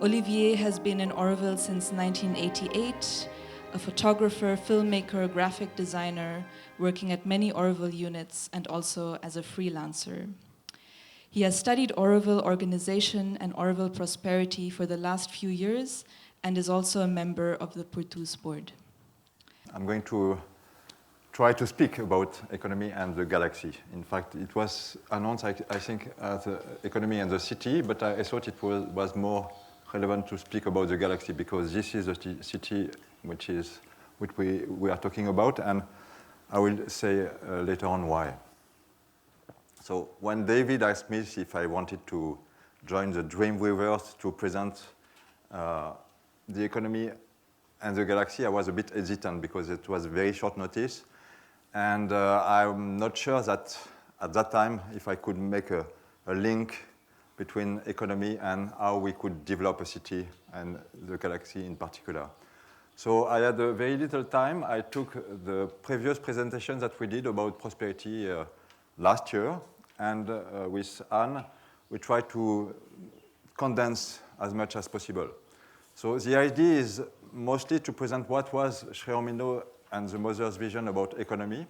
Olivier has been in Auroville since 1988, a photographer, filmmaker, graphic designer, working at many Auroville units and also as a freelancer. He has studied Auroville organization and Auroville prosperity for the last few years and is also a member of the Purtus board. I'm going to try to speak about economy and the galaxy. In fact, it was announced, I think, as the economy and the city, but I thought it was more relevant to speak about the galaxy because this is the city which we are talking about, and I will say later on why. So when David asked me if I wanted to join the Dreamweavers to present the economy and the galaxy, I was a bit hesitant because it was very short notice. And I'm not sure that at that time if I could make a link between economy and how we could develop a city and the galaxy in particular. So I had a very little time. I took the previous presentation that we did about prosperity last year, and with Anne, we tried to condense as much as possible. So the idea is mostly to present what was Shreomino and the mother's vision about economy,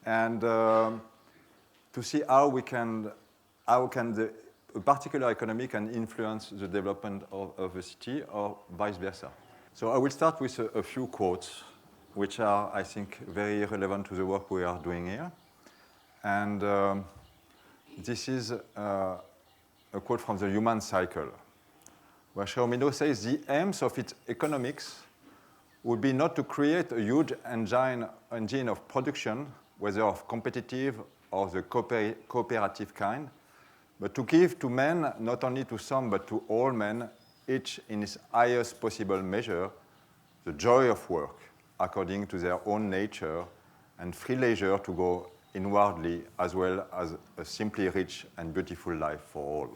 and to see how a particular economy can influence the development of a city or vice versa. So I will start with a few quotes, which are, I think, very relevant to the work we are doing here. And this is a quote from the Human Cycle, where Shreomino says, "The aims of its economics would be not to create a huge engine of production, whether of competitive or the cooperative kind, but to give to men, not only to some, but to all men, each in his highest possible measure, the joy of work, according to their own nature, and free leisure to go inwardly, as well as a simply rich and beautiful life for all."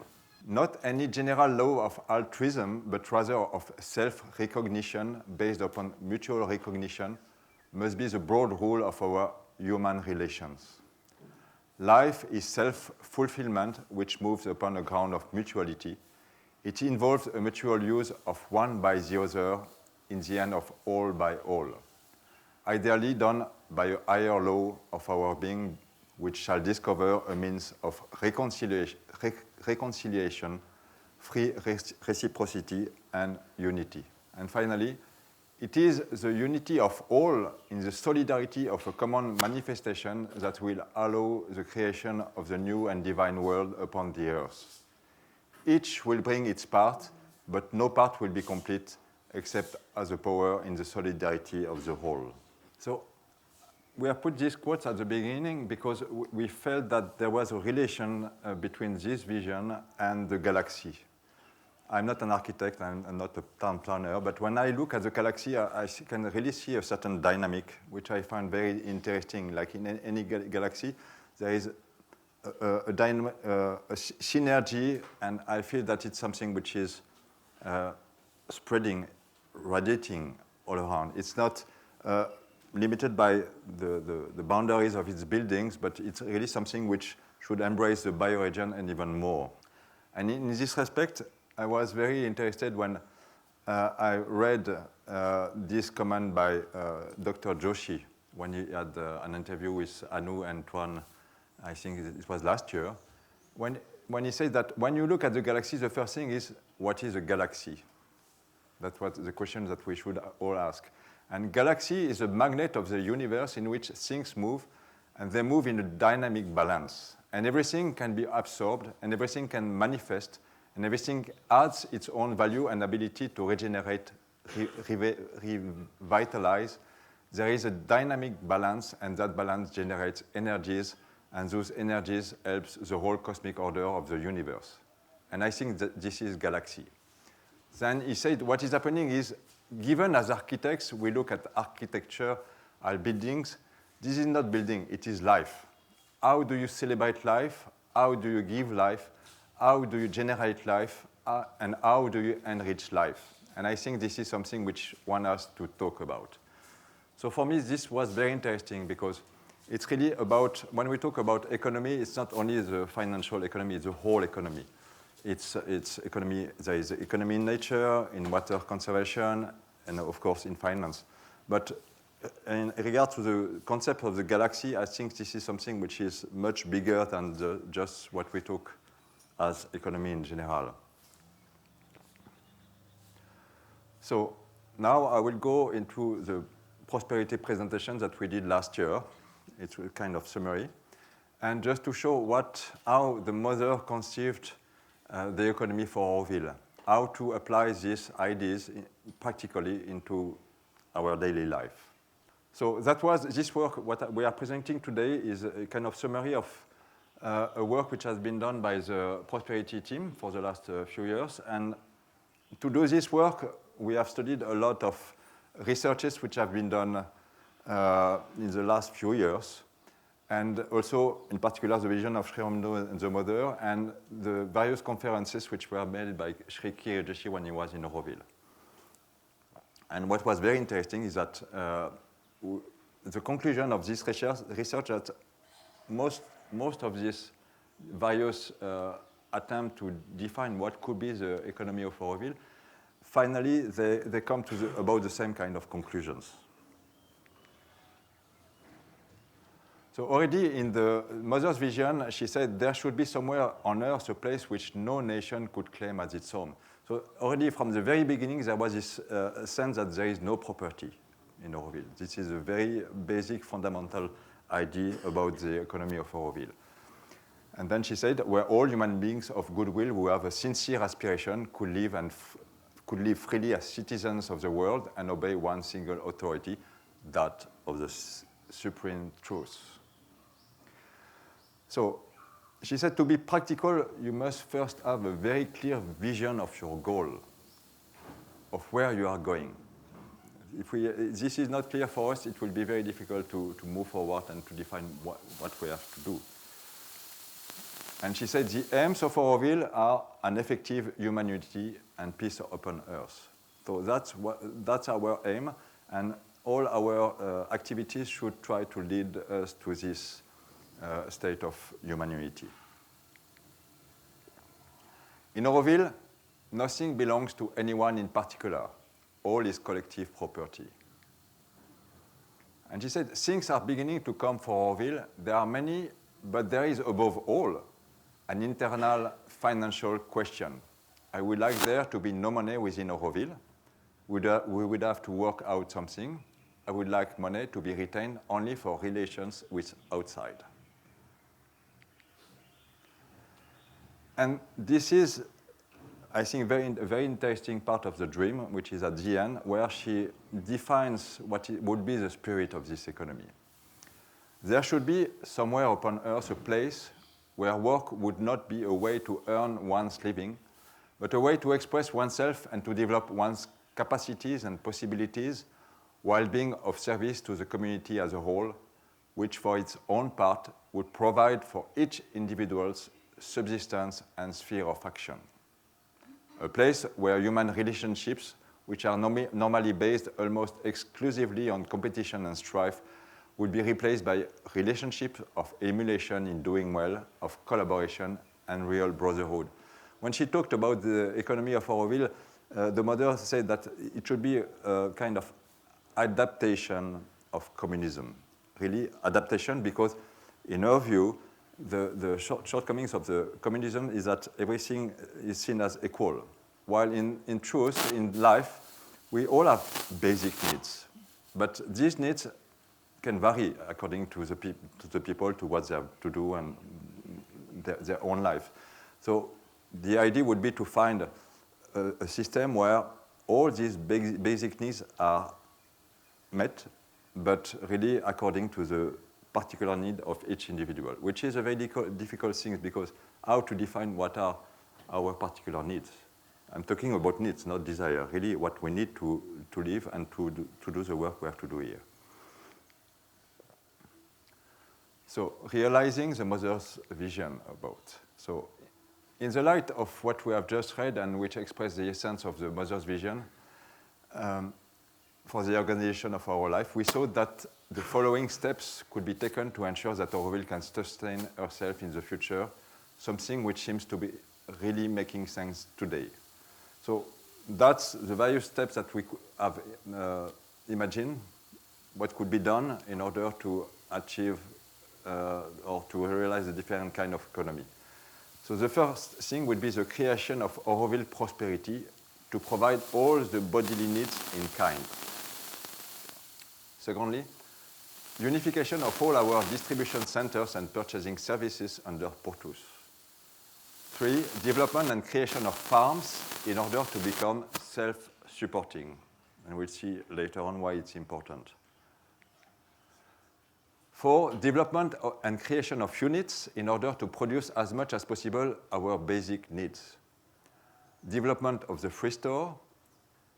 Not any general law of altruism, but rather of self-recognition based upon mutual recognition must be the broad rule of our human relations. Life is self-fulfillment, which moves upon a ground of mutuality. It involves a mutual use of one by the other, in the end of all by all, ideally done by a higher law of our being, which shall discover a means of reconciliation, free reciprocity, and unity. And finally, it is the unity of all in the solidarity of a common manifestation that will allow the creation of the new and divine world upon the earth. Each will bring its part, but no part will be complete except as a power in the solidarity of the whole. So we have put these quotes at the beginning because we felt that there was a relation between this vision and the galaxy. I'm not an architect, I'm not a town planner, but when I look at the galaxy, I can really see a certain dynamic, which I find very interesting. Like in any galaxy, there is a synergy, and I feel that it's something which is spreading, radiating all around. It's not limited by the boundaries of its buildings, but it's really something which should embrace the bioregion and even more. And in this respect, I was very interested when I read this comment by Dr. Joshi when he had an interview with Anu and Tuan, I think it was last year, when he said that when you look at the galaxy, the first thing is, what is a galaxy? That's what the question that we should all ask. And galaxy is a magnet of the universe in which things move, and they move in a dynamic balance. And everything can be absorbed, and everything can manifest, and everything adds its own value and ability to regenerate, revitalize. There is a dynamic balance, and that balance generates energies, and those energies helps the whole cosmic order of the universe. And I think that this is galaxy. Then he said what is happening is, given as architects, we look at architecture, our buildings, this is not building, it is life. How do you celebrate life? How do you give life? How do you generate life? And how do you enrich life? And I think this is something which one has to talk about. So for me, this was very interesting because it's really about, when we talk about economy, it's not only the financial economy, it's the whole economy. It's economy. There is economy in nature, in water conservation, and of course in finance. But in regard to the concept of the galaxy, I think this is something which is much bigger than just what we took as economy in general. So now I will go into the prosperity presentation that we did last year. It's a kind of summary. And just to show how the mother conceived the economy for Auroville, how to apply these ideas practically into our daily life. So that was this work. What we are presenting today is a kind of summary of a work which has been done by the prosperity team for the last few years. And to do this work, we have studied a lot of researches which have been done in the last few years, and also, in particular, the vision of Sri Aurobindo and the mother, and the various conferences which were made by Sri Kirijeshi when he was in Auroville. And what was very interesting is that the conclusion of this research that most of these various attempts to define what could be the economy of Auroville, finally, they come to about the same kind of conclusions. So already in the mother's vision, she said there should be somewhere on Earth a place which no nation could claim as its own. So already from the very beginning, there was this sense that there is no property in Auroville. This is a very basic, fundamental idea about the economy of Auroville. And then she said, where all human beings of goodwill who have a sincere aspiration could live freely as citizens of the world and obey one single authority, that of the supreme truth. So she said to be practical, you must first have a very clear vision of your goal, of where you are going. If this is not clear for us, it will be very difficult to move forward and to define what we have to do. And she said the aims of Auroville are an effective humanity and peace upon earth. So that's our aim, and all our activities should try to lead us to this state of humanity. In Auroville, nothing belongs to anyone in particular. All is collective property. And she said, things are beginning to come for Auroville. There are many, but there is above all an internal financial question. I would like there to be no money within Auroville. We would have to work out something. I would like money to be retained only for relations with outside. And this is, I think, a very interesting part of the dream, which is at the end, where she defines what would be the spirit of this economy. There should be somewhere upon earth a place where work would not be a way to earn one's living, but a way to express oneself and to develop one's capacities and possibilities while being of service to the community as a whole, which for its own part would provide for each individual's subsistence and sphere of action. A place where human relationships, which are normally based almost exclusively on competition and strife, would be replaced by relationships of emulation in doing well, of collaboration, and real brotherhood. When she talked about the economy of Auroville, the mother said that it should be a kind of adaptation of communism. Really, adaptation, because in her view, the shortcomings of the communism is that everything is seen as equal, while in truth, in life, we all have basic needs. But these needs can vary according to the people, to what they have to do and their own life. So the idea would be to find a system where all these basic needs are met, but really according to the particular need of each individual, which is a very difficult thing, because how to define what are our particular needs? I'm talking about needs, not desire, really what we need to live and to do the work we have to do here. So realizing the mother's vision about. So in the light of what we have just read and which express the essence of the mother's vision, for the organization of our life, we saw that the following steps could be taken to ensure that Auroville can sustain herself in the future, something which seems to be really making sense today. So that's the various steps that we have imagined what could be done in order to achieve or to realize a different kind of economy. So the first thing would be the creation of Auroville prosperity to provide all the bodily needs in kind. Secondly, unification of all our distribution centers and purchasing services under Portus. 3, development and creation of farms in order to become self-supporting. And we'll see later on why it's important. 4, development and creation of units in order to produce as much as possible our basic needs. Development of the free store.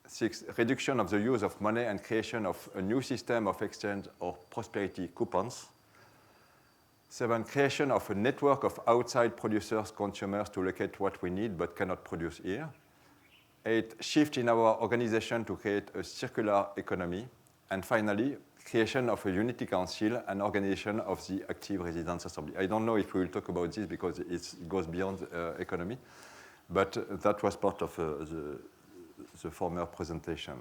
6, reduction of the use of money and creation of a new system of exchange or prosperity coupons. 7, creation of a network of outside producers, consumers to locate what we need but cannot produce here. 8, shift in our organization to create a circular economy. And finally, creation of a unity council and organization of the active residence assembly. I don't know if we will talk about this because it goes beyond economy, but that was part of the former presentation.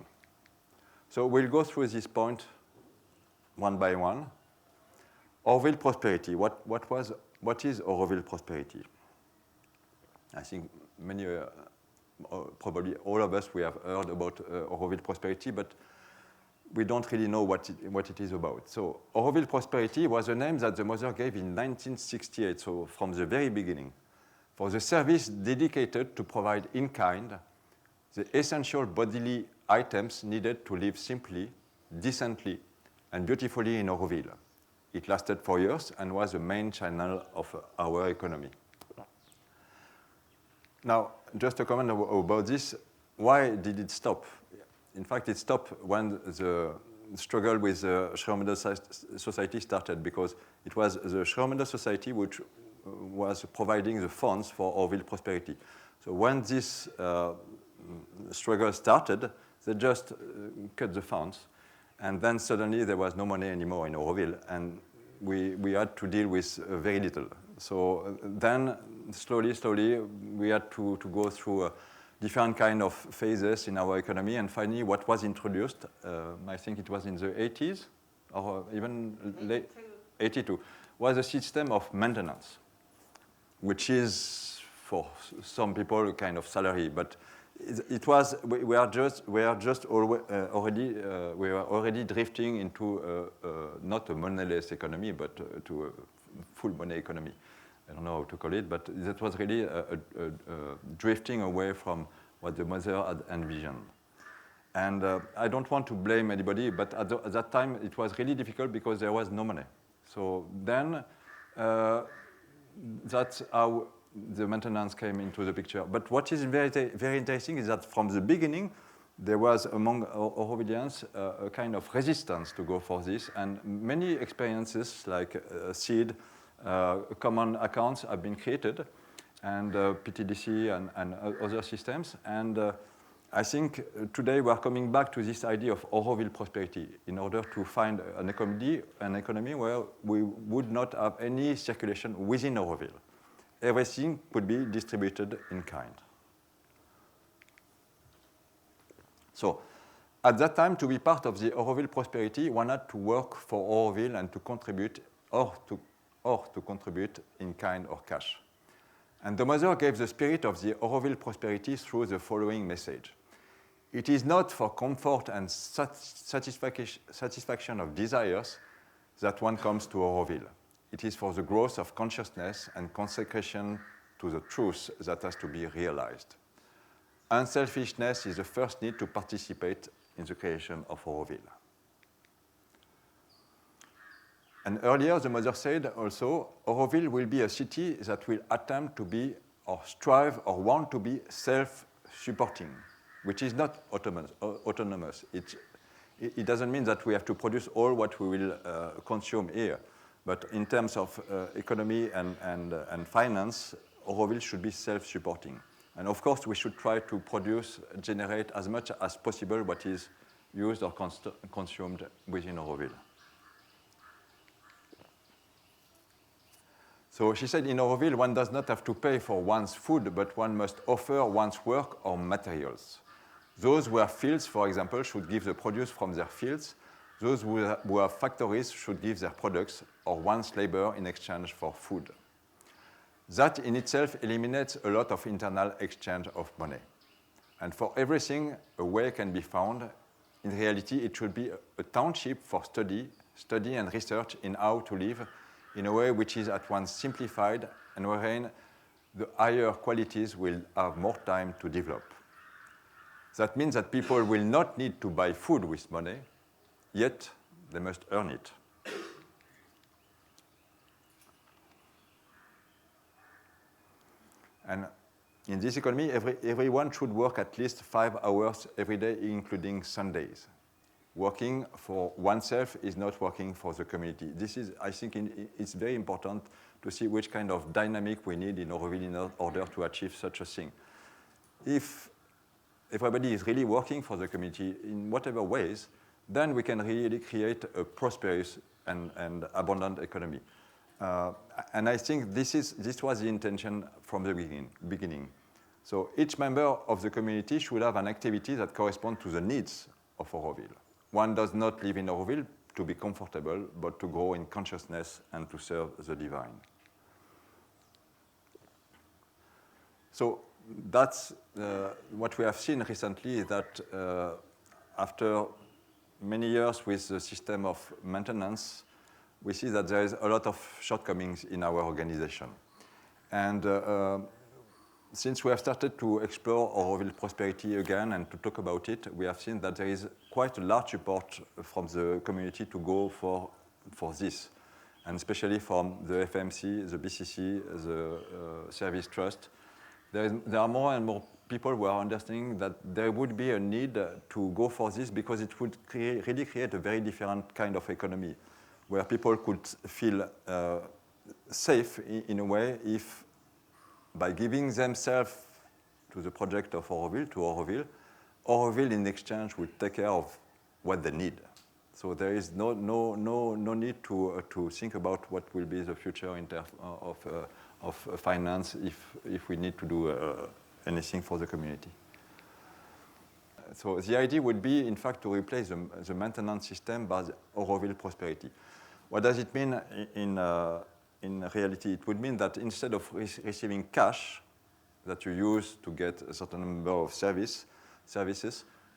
So we'll go through this point one by one. Auroville prosperity. What is Auroville prosperity? I think many, probably all of us, we have heard about Auroville prosperity, but we don't really know what it is about. So Auroville prosperity was a name that the mother gave in 1968, so from the very beginning, for the service dedicated to provide in kind the essential bodily items needed to live simply, decently, and beautifully in Auroville. It lasted 4 years and was the main channel of our economy. Now, just a comment about this. Why did it stop? In fact, it stopped when the struggle with the Schröder Society started, because it was the Schröder Society which was providing the funds for Auroville prosperity. So when this struggle started, they just cut the funds, and then suddenly there was no money anymore in Auroville, and we had to deal with very little. So then slowly, we had to go through different kind of phases in our economy, and finally what was introduced, I think it was in the 80s, or even late 82, was a system of maintenance, which is for some people a kind of salary, but it was, we were already drifting into not a moneyless economy, but to a full money economy. I don't know how to call it, but that was really a drifting away from what the mother had envisioned. And I don't want to blame anybody, but at that time it was really difficult because there was no money. So then that's how the maintenance came into the picture. But what is very, very interesting is that from the beginning, there was among Aurovillians a kind of resistance to go for this, and many experiences like seed, common accounts have been created, and PTDC and other systems. And I think today we are coming back to this idea of Auroville prosperity in order to find an economy where we would not have any circulation within Auroville. Everything could be distributed in kind. So at that time, to be part of the Auroville prosperity, one had to work for Auroville and to contribute or to contribute in kind or cash. And the mother gave the spirit of the Auroville prosperity through the following message. It is not for comfort and satisfaction of desires that one comes to Auroville. It is for the growth of consciousness and consecration to the truth that has to be realized. Unselfishness is the first need to participate in the creation of Auroville. And earlier, the mother said also, Auroville will be a city that will attempt to be, or strive, or want to be self-supporting, which is not autonomous. It doesn't mean that we have to produce all what we will consume here. But in terms of economy and finance, Auroville should be self-supporting. And of course, we should try to generate as much as possible what is used or consumed within Auroville. So she said in Auroville, one does not have to pay for one's food, but one must offer one's work or materials. Those who have fields, for example, should give the produce from their fields. Those who have factories should give their products or one's labor in exchange for food. That in itself eliminates a lot of internal exchange of money. And for everything, a way can be found. In reality, it should be a township for study and research in how to live in a way which is at once simplified and wherein the higher qualities will have more time to develop. That means that people will not need to buy food with money, yet they must earn it. And in this economy, everyone should work at least 5 hours every day, including Sundays. Working for oneself is not working for the community. This is, I think, it's very important to see which kind of dynamic we need in Auroville in order to achieve such a thing. If everybody is really working for the community in whatever ways, then we can really create a prosperous and abundant economy. And I think this was the intention from the beginning. So each member of the community should have an activity that corresponds to the needs of Auroville. One does not live in Auroville to be comfortable, but to grow in consciousness and to serve the divine. So that's what we have seen recently is that after many years with the system of maintenance, we see that there is a lot of shortcomings in our organization. And since we have started to explore Auroville prosperity again and to talk about it, we have seen that there is quite a large support from the community to go for this, and especially from the FMC, the BCC, the Service Trust. There are more and more people who are understanding that there would be a need to go for this because it would really create a very different kind of economy where people could feel safe in a way if by giving themselves to the project of Auroville, to Auroville in exchange will take care of what they need. So there is no need to think about what will be the future in terms of finance if we need to do anything for the community. So the idea would be, in fact, to replace the maintenance system by the Auroville prosperity. What does it mean in reality? It would mean that instead of receiving cash that you use to get a certain number of services,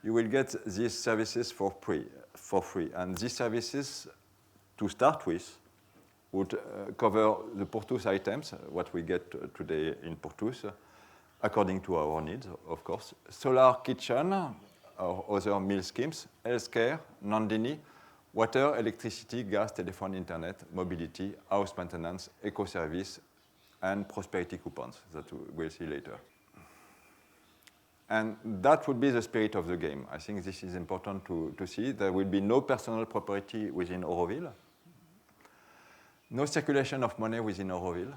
you will get these services for free. And these services, to start with, would cover the Portus items, what we get today in Portus, according to our needs, of course. Solar kitchen, or other meal schemes, healthcare, Nandini, water, electricity, gas, telephone, internet, mobility, house maintenance, eco-service, and prosperity coupons that we'll see later. And that would be the spirit of the game. I think this is important to see. There will be no personal property within Auroville, no circulation of money within Auroville.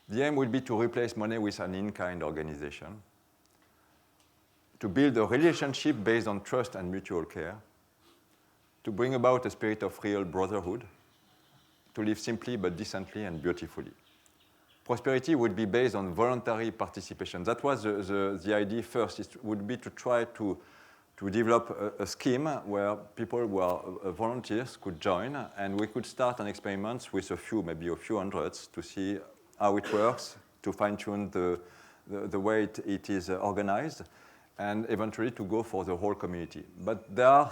The aim will be to replace money with an in-kind organization, to build a relationship based on trust and mutual care, to bring about a spirit of real brotherhood, to live simply but decently and beautifully. Prosperity would be based on voluntary participation. That was the idea first. It would be to try to develop a scheme where people who are volunteers could join, and we could start an experiment with maybe a few hundreds to see how it works, to fine-tune the way it is organized, and eventually to go for the whole community. But there are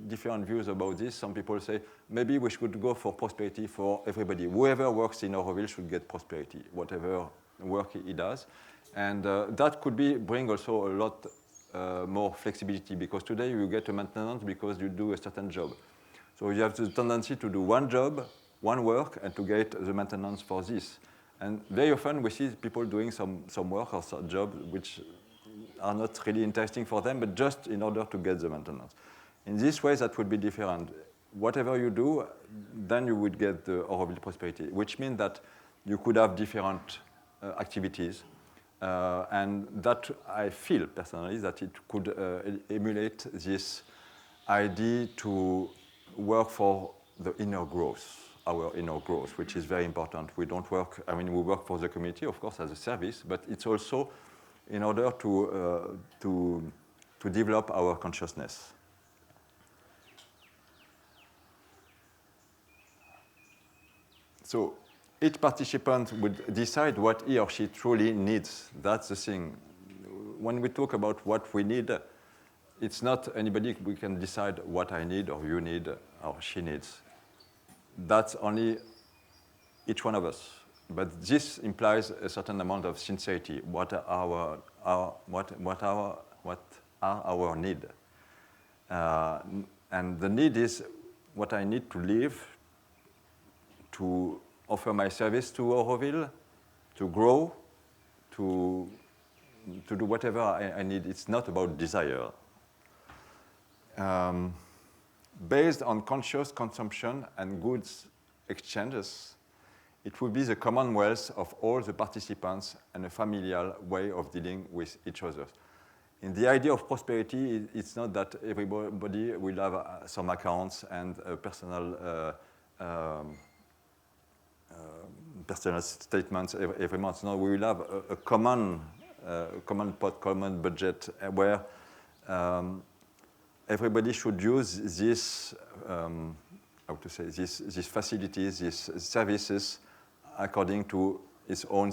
different views about this. Some people say, maybe we should go for prosperity for everybody. Whoever works in Auroville should get prosperity, whatever work he does. And that could bring also a lot more flexibility, because today you get a maintenance because you do a certain job. So you have the tendency to do one job, one work, and to get the maintenance for this. And very often we see people doing some work or some job which are not really interesting for them, but just in order to get the maintenance. In this way, that would be different. Whatever you do, then you would get the Auroville prosperity, which means that you could have different activities. And that I feel personally that it could emulate this idea to work for the inner growth our inner growth, which is very important. We don't work, I mean, we work for the community, of course, as a service, but it's also in order to develop our consciousness. So each participant would decide what he or she truly needs. That's the thing. When we talk about what we need, it's not anybody we can decide what I need or you need or she needs. That's only each one of us. But this implies a certain amount of sincerity. What are our needs? And the need is what I need to live, to offer my service to Auroville, to grow, to do whatever I need. It's not about desire. Based on conscious consumption and goods exchanges, it will be the commonwealth of all the participants and a familial way of dealing with each other. In the idea of prosperity, it's not that everybody will have some accounts and personal statements every month. No, we will have a common pot, common budget where everybody should use this, these facilities, these services according to its own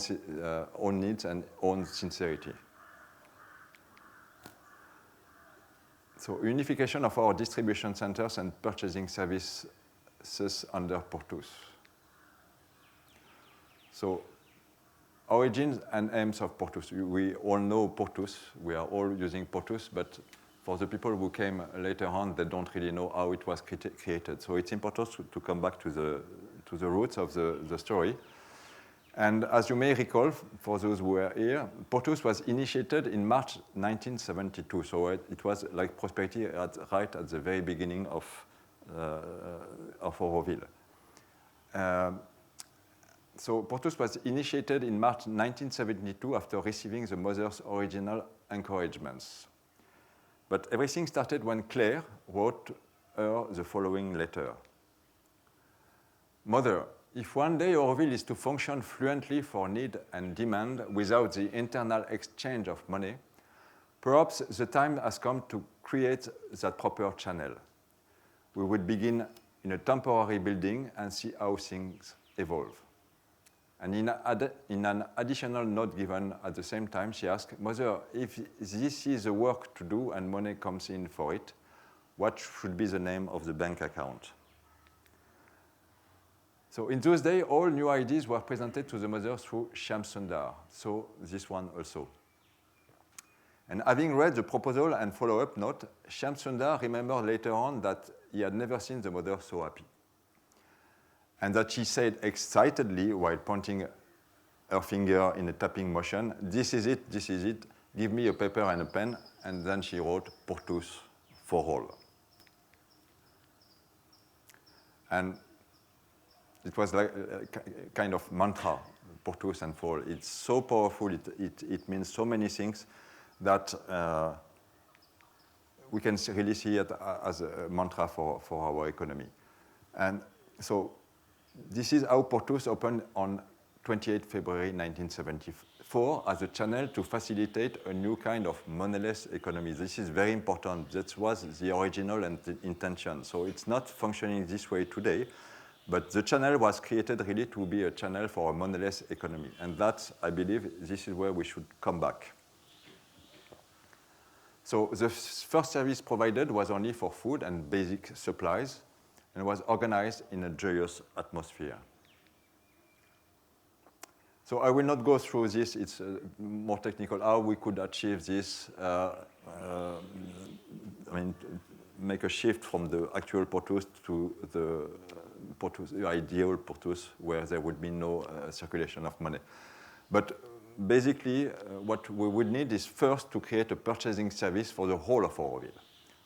needs and own sincerity. So unification of our distribution centers and purchasing services under Portus. So origins and aims of Portus. We all know Portus. We are all using Portus, but for the people who came later on, they don't really know how it was created. So it's important to come back to the roots of the story. And as you may recall, for those who were here, Portus was initiated in March 1972. So it was like prosperity right at the very beginning of Auroville. So Portus was initiated in March 1972 after receiving the mother's original encouragements. But everything started when Claire wrote her the following letter. Mother, if one day Auroville is to function fluently for need and demand without the internal exchange of money, perhaps the time has come to create that proper channel. We would begin in a temporary building and see how things evolve. And in an additional note given at the same time, she asked, Mother, if this is the work to do and money comes in for it, what should be the name of the bank account? So in those days, all new ideas were presented to the mother through Shyam Sundar. So this one also. And having read the proposal and follow-up note, Shyam Sundar remembered later on that he had never seen the mother so happy. And that she said excitedly while pointing her finger in a tapping motion, this is it, give me a paper and a pen, and then she wrote Portus for all. And it was like a kind of mantra, Portus and for all. It's so powerful, it means so many things that we can really see it as a mantra for our economy. And so this is how Portus opened on 28 February 1974 as a channel to facilitate a new kind of moneyless economy. This is very important. That was the original and the intention. So it's not functioning this way today, but the channel was created really to be a channel for a moneyless economy. And that, I believe, this is where we should come back. So the first service provided was only for food and basic supplies, and was organized in a joyous atmosphere. So I will not go through this, it's more technical, how we could achieve this, make a shift from the actual Portus to the ideal Portus, where there would be no circulation of money. But basically, what we would need is first to create a purchasing service for the whole of Auroville.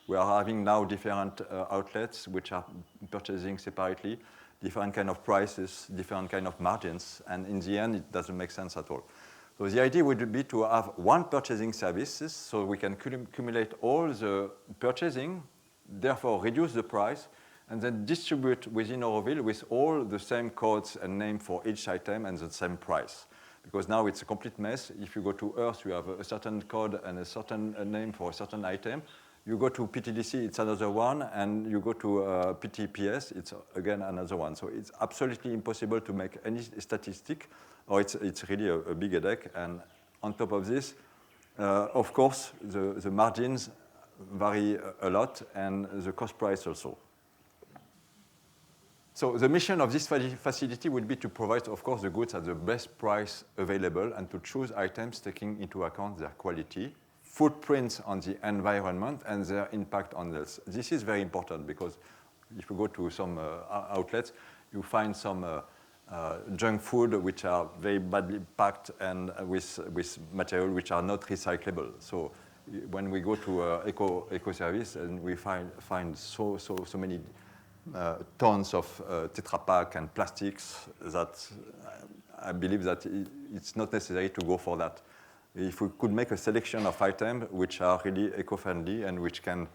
We are having now different outlets which are purchasing separately, different kind of prices, different kind of margins, and in the end, it doesn't make sense at all. So the idea would be to have one purchasing services so we can accumulate all the purchasing, therefore reduce the price, and then distribute within Auroville with all the same codes and name for each item and the same price. Because now it's a complete mess. If you go to Earth, you have a certain code and a certain name for a certain item. You go to PTDC, it's another one, and you go to PTPS, it's again another one. So it's absolutely impossible to make any statistic, or it's really a big headache. And on top of this, of course, the margins vary a lot, and the cost price also. So the mission of this facility would be to provide, of course, the goods at the best price available and to choose items taking into account their quality, footprints on the environment, and their impact on health. This is very important because if you go to some outlets, you find some junk food which are very badly packed and with material which are not recyclable. So when we go to eco service and we find so many tons of Tetra Pak and plastics that I believe that it's not necessary to go for that. If we could make a selection of items which are really eco-friendly and which can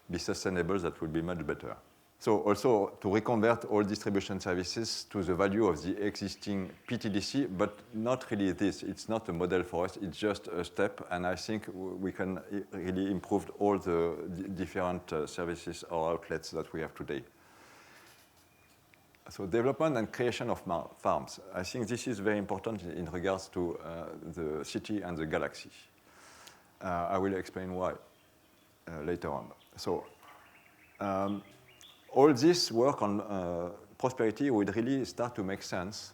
be sustainable, that would be much better. So also to reconvert all distribution services to the value of the existing PTDC, but not really this. It's not a model for us, it's just a step, and I think we can really improve all the different services or outlets that we have today. So development and creation of farms. I think this is very important in regards to the city and the galaxy. I will explain why later on. So all this work on prosperity would really start to make sense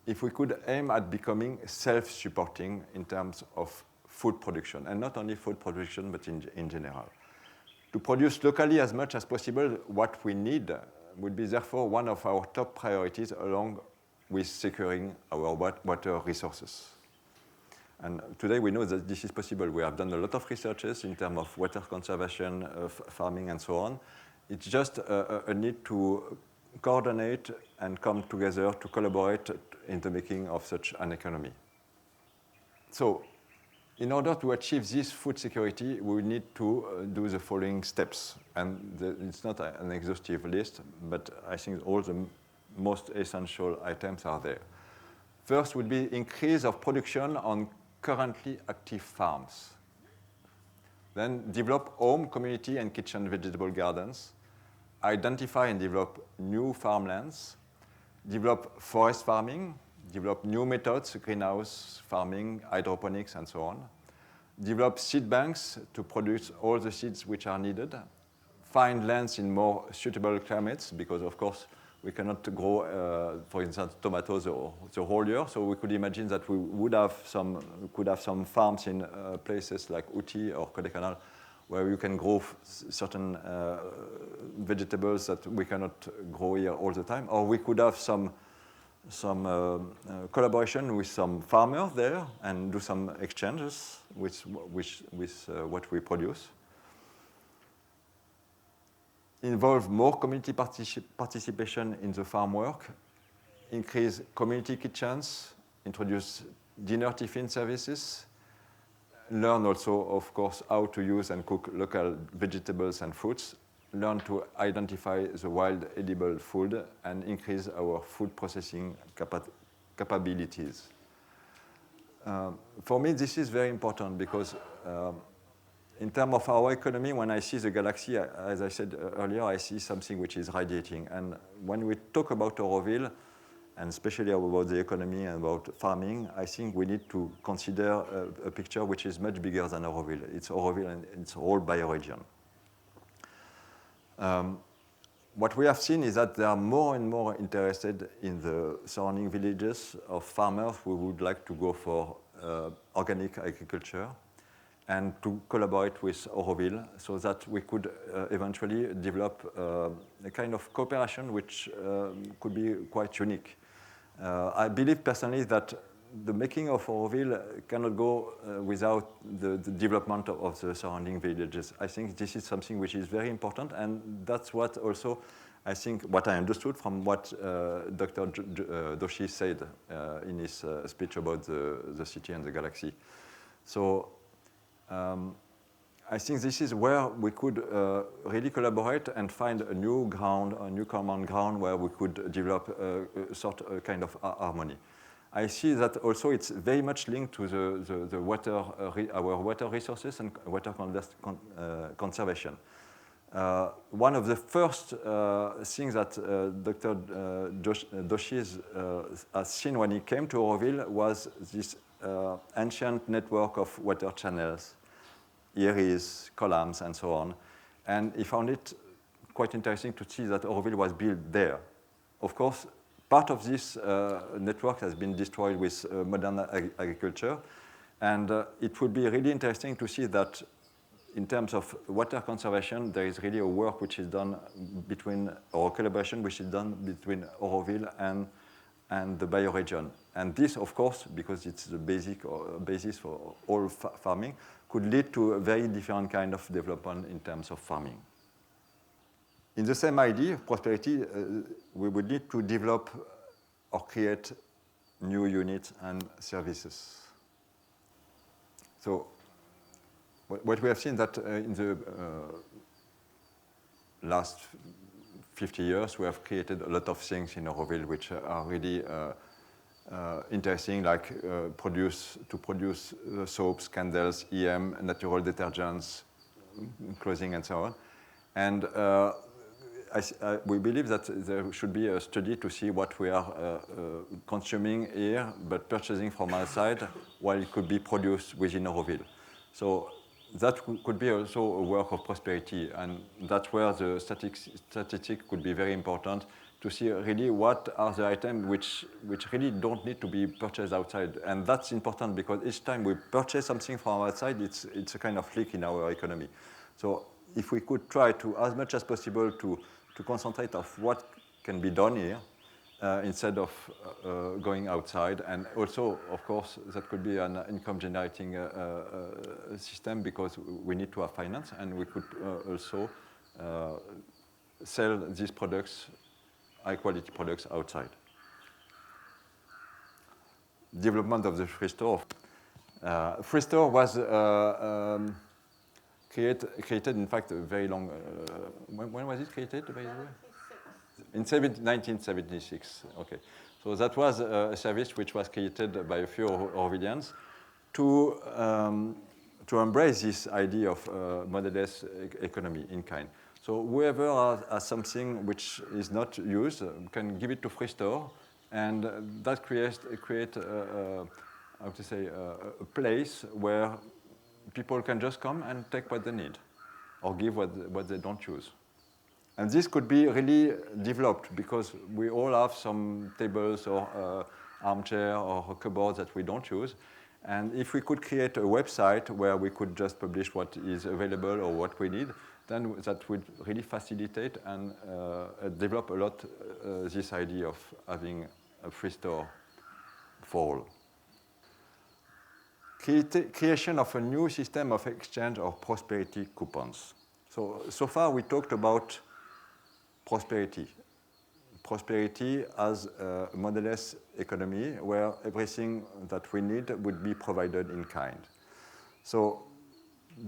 if we could aim at becoming self-supporting in terms of food production, and not only food production, but in general. To produce locally as much as possible what we need would be therefore one of our top priorities, along with securing our water resources. And today we know that this is possible. We have done a lot of researches in terms of water conservation, farming, and so on. It's just a need to coordinate and come together to collaborate in the making of such an economy. So in order to achieve this food security, we need to do the following steps. And it's not an exhaustive list, but I think all the most essential items are there. First would be increase of production on currently active farms. Then develop home, community, and kitchen vegetable gardens. Identify and develop new farmlands. Develop forest farming. Develop new methods, greenhouse farming, hydroponics, and so on. Develop seed banks to produce all the seeds which are needed. Find lands in more suitable climates, because of course we cannot grow, for instance, tomatoes the whole year. So we could imagine that we could have some farms in places like Uti or Kodaikanal, where you can grow certain vegetables that we cannot grow here all the time. Or we could have some collaboration with some farmers there and do some exchanges with what we produce. Involve more community participation in the farm work. Increase community kitchens. Introduce dinner tiffin services. Learn also, of course, how to use and cook local vegetables and fruits. Learn to identify the wild edible food and increase our food processing capabilities. For me, this is very important because in terms of our economy, when I see the galaxy, as I said earlier, I see something which is radiating. And when we talk about Auroville, and especially about the economy and about farming, I think we need to consider a picture which is much bigger than Auroville. It's Auroville and it's a whole bioregion. What we have seen is that they are more and more interested in the surrounding villages of farmers who would like to go for organic agriculture and to collaborate with Auroville so that we could eventually develop a kind of cooperation which could be quite unique. I believe personally that the making of Auroville cannot go without the development of the surrounding villages. I think this is something which is very important, and that's what also I think what I understood from what Dr. Doshi said in his speech about the city and the galaxy. So I think this is where we could really collaborate and find a new ground, a new common ground where we could develop a kind of harmony. I see that also it's very much linked to the water, our water resources and water conservation. One of the first things that Dr. Doshi has seen when he came to Auroville was this ancient network of water channels, eries, columns, and so on. And he found it quite interesting to see that Auroville was built there. Of course, part of this network has been destroyed with modern agriculture. And it would be really interesting to see that in terms of water conservation, there is really a work which is done between, or a collaboration which is done between Auroville and the bioregion. And this, of course, because it's the basis for all farming, could lead to a very different kind of development in terms of farming. In the same idea of prosperity, we would need to develop or create new units and services. So what we have seen that in the last 50 years, we have created a lot of things in Auroville which are really interesting, like to produce soaps, candles, EM, natural detergents, clothing, and so on. And we believe that there should be a study to see what we are consuming here, but purchasing from outside, while it could be produced within Auroville. So that could be also a work of prosperity, and that's where the statistic could be very important to see really what are the items which really don't need to be purchased outside. And that's important because each time we purchase something from outside, it's a kind of leak in our economy. So if we could try to, as much as possible, to concentrate on what can be done here, instead of going outside. And also, of course, that could be an income-generating system because we need to have finance, and we could also sell these products, high-quality products, outside. Development of the free store. Free store was created, in fact, a very long... when was it created, by the way? In 1976, okay. So that was a service which was created by a few Aurovillians to embrace this idea of modelless economy in kind. So whoever has something which is not used can give it to free store, and that create how to say, a place where people can just come and take what they need, or give what they don't use. And this could be really developed because we all have some tables or armchair or cupboards that we don't use. And if we could create a website where we could just publish what is available or what we need, then that would really facilitate and develop a lot this idea of having a free store for all. Creation of a new system of exchange of prosperity coupons. So far we talked about prosperity. Prosperity as a modelless economy where everything that we need would be provided in kind. So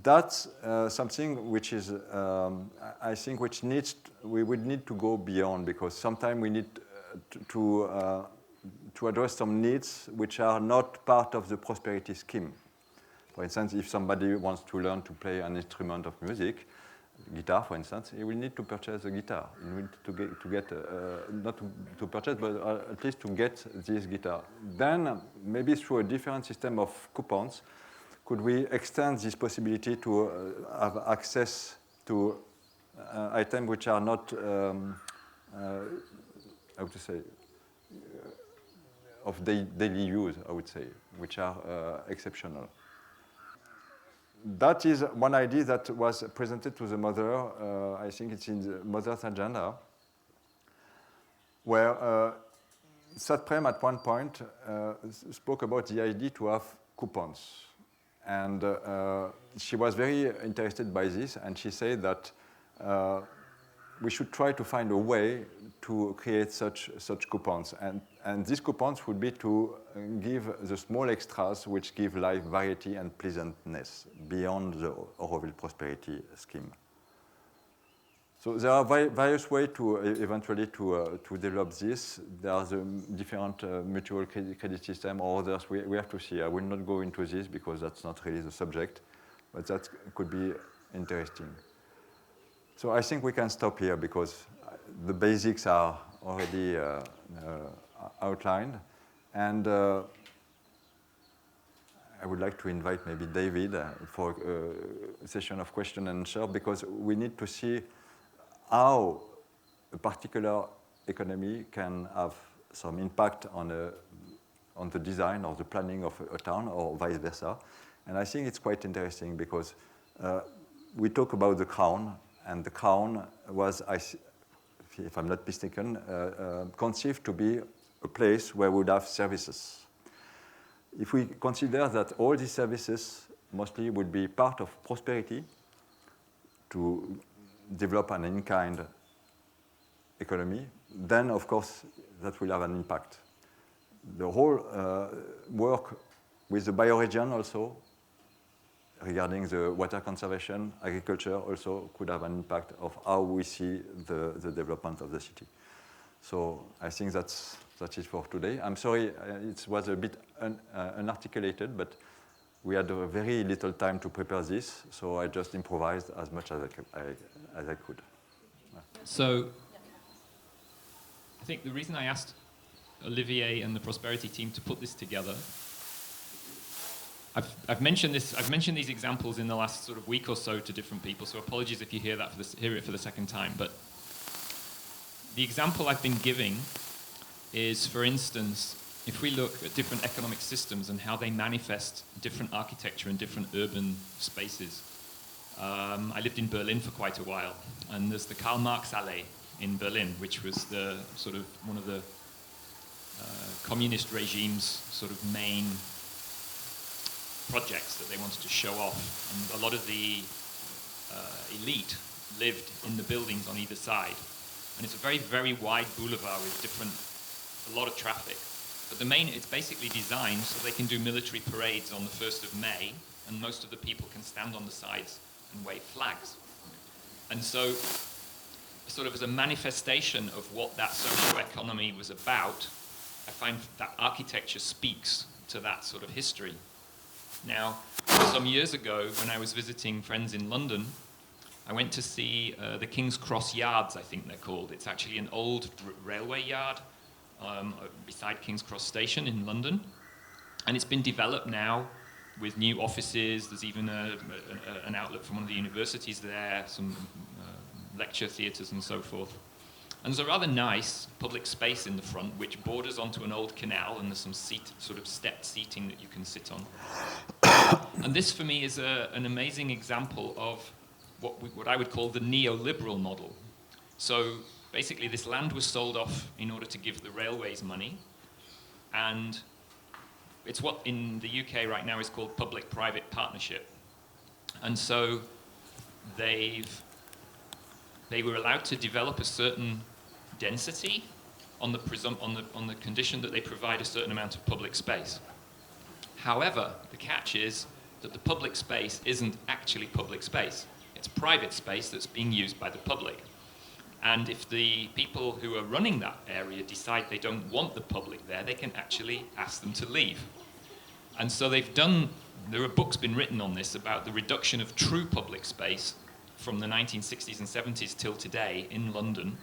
that's something which is, I think, we would need to go beyond, because sometimes we need to address some needs which are not part of the prosperity scheme. For instance, if somebody wants to learn to play an instrument of music, guitar, for instance, he will need to purchase a guitar. He will need to get not to purchase, but at least to get this guitar. Then, maybe through a different system of coupons, could we extend this possibility to have access to items which are not, how to say, of daily use, I would say, which are exceptional. That is one idea that was presented to the mother. I think it's in the mother's agenda, where Satprem at one point spoke about the idea to have coupons. And she was very interested by this, and she said that we should try to find a way to create such coupons. And these coupons would be to give the small extras which give life variety and pleasantness beyond the Auroville prosperity scheme. So there are various ways to eventually to develop this. There are the different mutual credit system or others. We have to see. I will not go into this because that's not really the subject, but that could be interesting. So I think we can stop here because the basics are already outlined. And I would like to invite maybe David for a session of question and answer, because we need to see how a particular economy can have some impact on the design or the planning of a town or vice versa. And I think it's quite interesting because we talk about the Crown, and the Crown was, if I'm not mistaken, conceived to be a place where we would have services. If we consider that all these services mostly would be part of prosperity to develop an in-kind economy, then of course that will have an impact. The whole work with the bioregion also, regarding the water conservation, agriculture also could have an impact of how we see the development of the city. So I think that's it for today. I'm sorry, it was a bit unarticulated, but we had very little time to prepare this, so I just improvised as much as I could. So I think the reason I asked Olivier and the prosperity team to put this together, I've mentioned these examples in the last sort of week or so to different people, so apologies if you hear it for the second time. But the example I've been giving is, for instance, if we look at different economic systems and how they manifest different architecture in different urban spaces. I lived in Berlin for quite a while, and there's the Karl Marx Allee in Berlin, which was the sort of one of the communist regime's sort of main projects that they wanted to show off. And a lot of the elite lived in the buildings on either side. And it's a very, very wide boulevard with a lot of traffic. But it's basically designed so they can do military parades on the 1st of May, and most of the people can stand on the sides and wave flags. And so, sort of as a manifestation of what that socio-economy was about, I find that architecture speaks to that sort of history. Now, some years ago, when I was visiting friends in London, I went to see the King's Cross Yards, I think they're called. It's actually an old railway yard beside King's Cross Station in London. And it's been developed now with new offices. There's even an outlet from one of the universities there, some lecture theatres and so forth. And there's a rather nice public space in the front which borders onto an old canal, and there's some sort of stepped seating that you can sit on. And this for me is an amazing example of what I would call the neoliberal model. So basically this land was sold off in order to give the railways money, and it's what in the UK right now is called public-private partnership. And so they were allowed to develop a certain density on the condition that they provide a certain amount of public space. However, the catch is that the public space isn't actually public space. It's private space that's being used by the public. And if the people who are running that area decide they don't want the public there, they can actually ask them to leave. And so there are books been written on this about the reduction of true public space from the 1960s and 70s till today in London.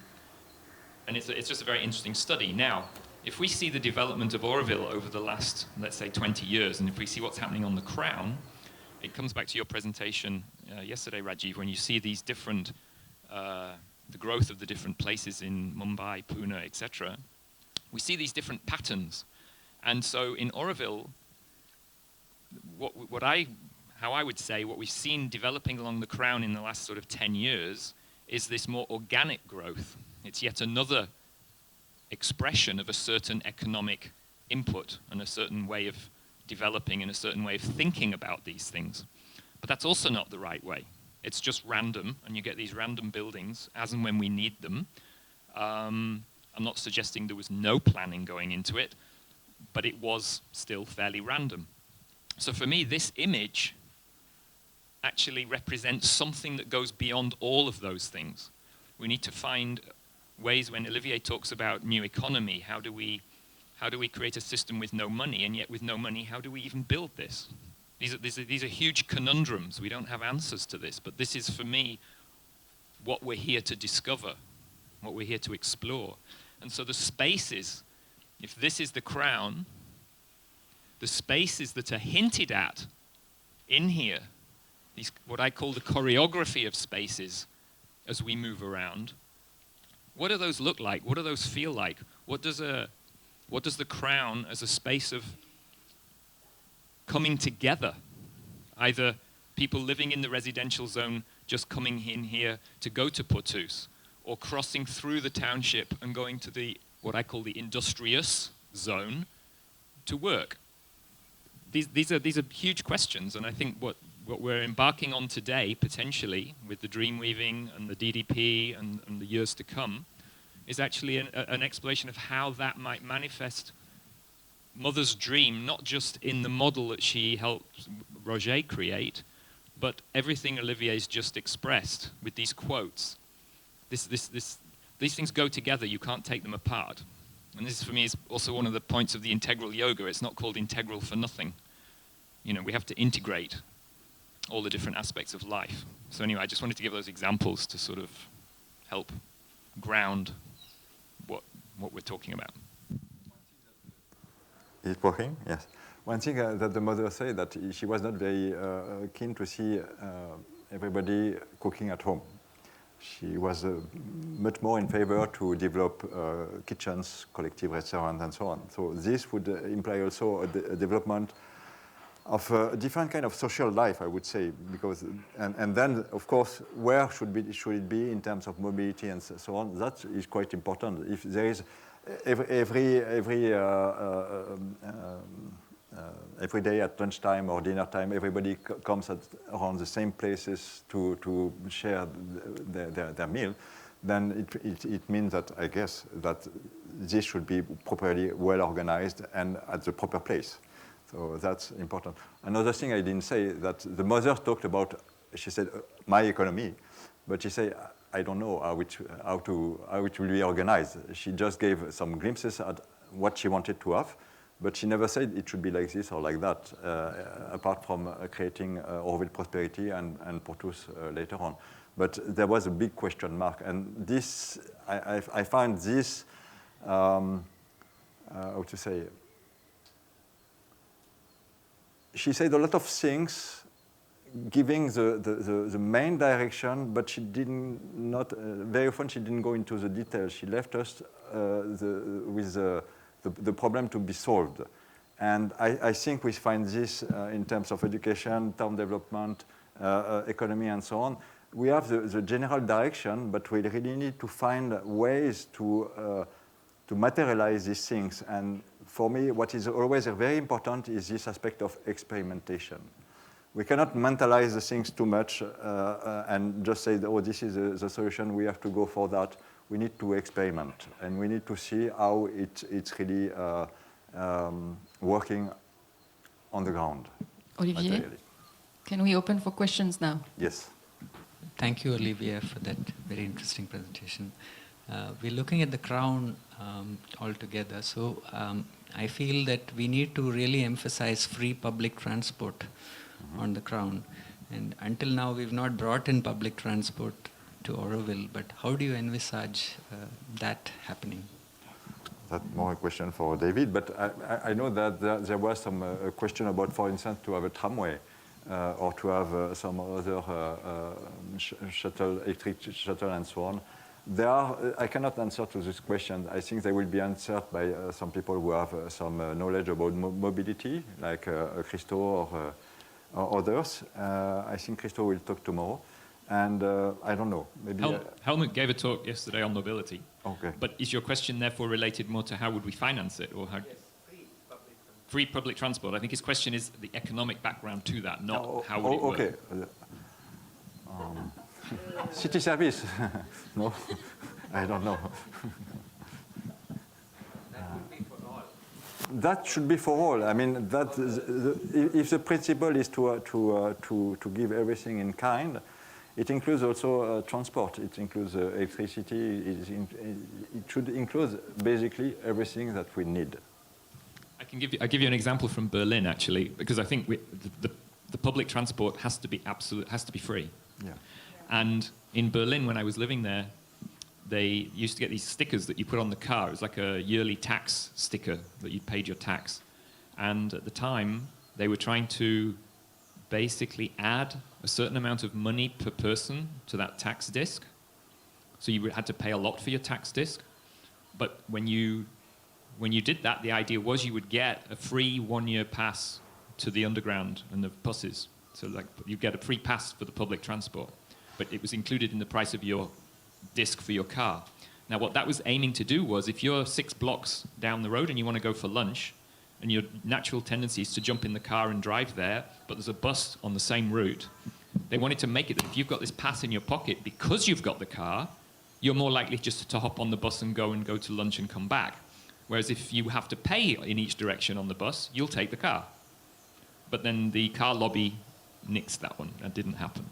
And it's just a very interesting study. Now, if we see the development of Auroville over the last, let's say, 20 years, and if we see what's happening on the Crown, it comes back to your presentation yesterday, Rajiv, when you see these different, the growth of the different places in Mumbai, Pune, etc. We see these different patterns. And so in Auroville, how I would say what we've seen developing along the Crown in the last sort of 10 years is this more organic growth. It's yet another expression of a certain economic input and a certain way of developing and a certain way of thinking about these things. But that's also not the right way. It's just random, and you get these random buildings as and when we need them. I'm not suggesting there was no planning going into it, but it was still fairly random. So for me, this image actually represents something that goes beyond all of those things. We need to find ways, when Olivier talks about new economy, how do we create a system with no money, and yet with no money, how do we even build this? These are huge conundrums. We don't have answers to this, but this is, for me, what we're here to discover, what we're here to explore. And so the spaces, if this is the crown, the spaces that are hinted at in here, these, what I call the choreography of spaces as we move around, what do those look like? What do those feel like? What does the crown as a space of coming together, either people living in the residential zone just coming in here to go to Portus, or crossing through the township and going to the, what I call the industrious zone, to work? These are huge questions, and I think what we're embarking on today, potentially, with the Dreamweaving and the DDP and the years to come, is actually an exploration of how that might manifest Mother's dream, not just in the model that she helped Roger create, but everything Olivier's just expressed with these quotes. These things go together, you can't take them apart. And this, for me, is also one of the points of the integral yoga. It's not called integral for nothing. You know, we have to integrate all the different aspects of life. So anyway, I just wanted to give those examples to sort of help ground what we're talking about. Is it working? Yes. One thing that the mother said, that she was not very keen to see everybody cooking at home. She was much more in favor to develop kitchens, collective restaurants, and so on. So this would imply also a development of a different kind of social life, I would say, because and then of course where should it be in terms of mobility and so on? That is quite important. If there is every day at lunchtime or dinner time, everybody comes around the same places to share their meal, then it means that, I guess, that this should be properly well organized and at the proper place. So that's important. Another thing I didn't say, that the mother talked about, she said, my economy, but she said, I don't know how it will be organized. She just gave some glimpses at what she wanted to have, but she never said it should be like this or like that, apart from creating Auroville prosperity and Portus later on. But there was a big question mark, and this, I find this, how to say, she said a lot of things, giving the main direction, but she very often she didn't go into the details. She left us with the problem to be solved. And I think we find this in terms of education, town development, economy, and so on. We have the general direction, but we really need to find ways to materialize these things. And for me, what is always very important is this aspect of experimentation. We cannot mentalize the things too much and just say, oh, this is the solution, we have to go for that. We need to experiment, and we need to see how it's really working on the ground. Olivier, materially. can we open for questions now? Yes. Thank you, Olivier, for that very interesting presentation. We're looking at the crown altogether, so I feel that we need to really emphasize free public transport on the crown. And until now, we've not brought in public transport to Auroville, but how do you envisage that happening? That's more a question for David, but I know that there was some question about, for instance, to have a tramway or to have some other shuttle, electric shuttle, and so on. I cannot answer to this question. I think they will be answered by some people who have some knowledge about mobility, like Christo or others. I think Christo will talk tomorrow. And I don't know, maybe... Helmut gave a talk yesterday on mobility. Okay. But is your question therefore related more to how would we finance it? Or how? Yes, free public transport. I think his question is the economic background to that, not how would it work. Okay. City service? No, I don't know. That should be for all. I mean, if the principle is to give everything in kind, it includes also transport. It includes electricity. It should include basically everything that we need. I'll give you an example from Berlin, actually, because I think the public transport has to be free. Yeah. And in Berlin, when I was living there, they used to get these stickers that you put on the car. It was like a yearly tax sticker that you paid your tax. And at the time, they were trying to basically add a certain amount of money per person to that tax disc. So you had to pay a lot for your tax disc. But when you did that, the idea was you would get a free 1-year pass to the underground and the buses. So like you get a free pass for the public transport. But it was included in the price of your disc for your car. Now what that was aiming to do was if you're 6 blocks down the road and you want to go for lunch and your natural tendency is to jump in the car and drive there, but there's a bus on the same route, they wanted to make it that if you've got this pass in your pocket because you've got the car, you're more likely just to hop on the bus and go to lunch and come back. Whereas if you have to pay in each direction on the bus, you'll take the car. But then the car lobby nixed that one. That didn't happen.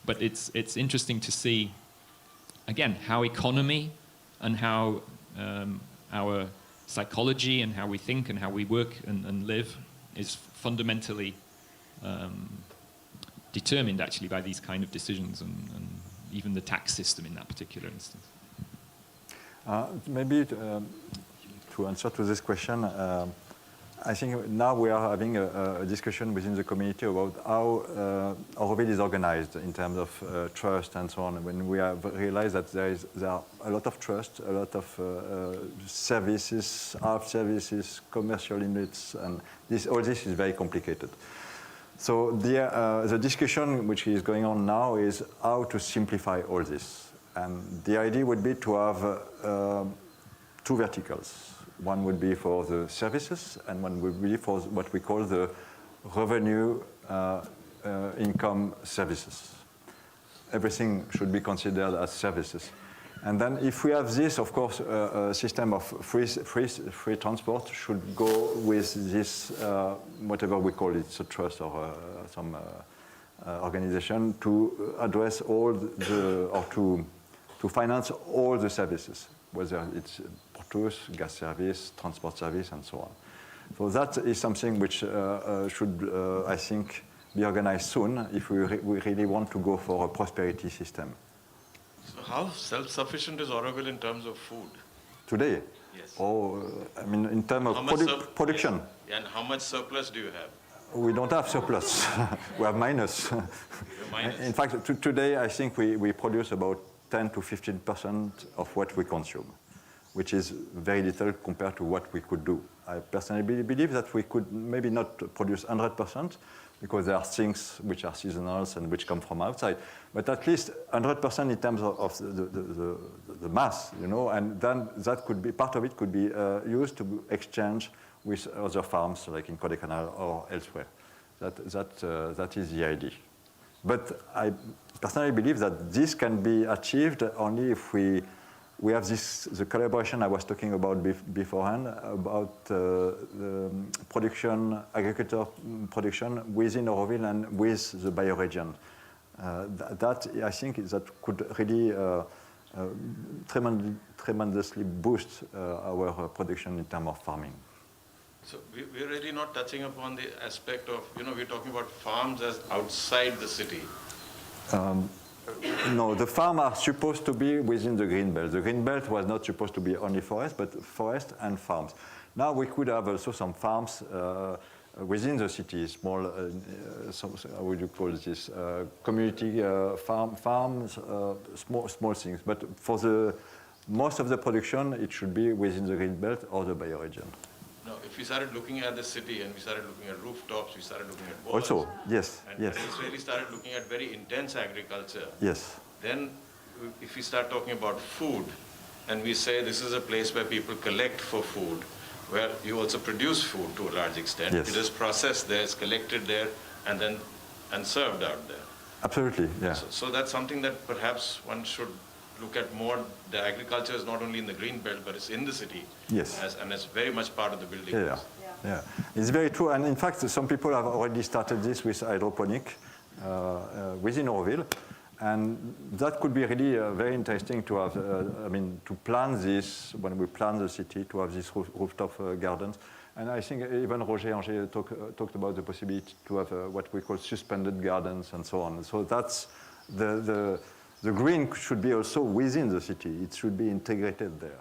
But it's interesting to see, again, how economy and how our psychology and how we think and how we work and live is fundamentally determined actually by these kind of decisions and even the tax system in that particular instance. Maybe to answer to this question, I think now we are having a discussion within the community about how Auroville is organized in terms of trust and so on. When we have realized that there are a lot of trust, a lot of services, art services, commercial units, and all this is very complicated. So the discussion which is going on now is how to simplify all this. And the idea would be to have 2 verticals. One would be for the services, and one would be for what we call the revenue income services. Everything should be considered as services. And then if we have this, of course, a system of free transport should go with this, whatever we call it, a trust or some organization to address all or to finance all the services, whether it's porteurs, gas service, transport service, and so on. So that is something which should, I think, be organized soon if we really want to go for a prosperity system. So how self-sufficient is Auroville in terms of food? Today? Yes. I mean, in terms of production. Yes. And how much surplus do you have? We don't have surplus. We have minus. Minus. In fact, today I think we produce about 10 to 15% of what we consume, which is very little compared to what we could do. I personally believe that we could maybe not produce 100% because there are things which are seasonal and which come from outside, but at least 100% in terms of the mass, you know, and then that could be, part of it could be used to exchange with other farms like in Kodaikanal or elsewhere. That is the idea. But I personally believe that this can be achieved only if we have the collaboration I was talking about beforehand, about the production, agriculture production within Auroville and with the bioregion. That, I think, that could really tremendously boost our production in terms of farming. So we're really not touching upon the aspect of, we're talking about farms as outside the city. No, the farms are supposed to be within the green belt. The green belt was not supposed to be only forest, but forest and farms. Now we could have also some farms within the city, small, how would you call this, community farms, small things. But for most of the production, it should be within the green belt or the bioregion. Now, if we started looking at the city and we started looking at rooftops, we started looking at walls. Also, yes, and yes. we really started looking at very intense agriculture. Yes. Then, if we start talking about food, and we say this is a place where people collect for food, where you also produce food to a large extent. Yes. It is processed there, it's collected there, and served out there. Absolutely, yeah. So that's something that perhaps one should look at more. The agriculture is not only in the green belt, but it's in the city. Yes. And it's very much part of the building. Yeah, it's very true. And in fact, some people have already started this with hydroponic within Auroville. And that could be really very interesting to have, to plan this, when we plan the city, to have these rooftop gardens. And I think even Roger Anger talked about the possibility to have what we call suspended gardens and so on. So that's the green should be also within the city. It should be integrated there.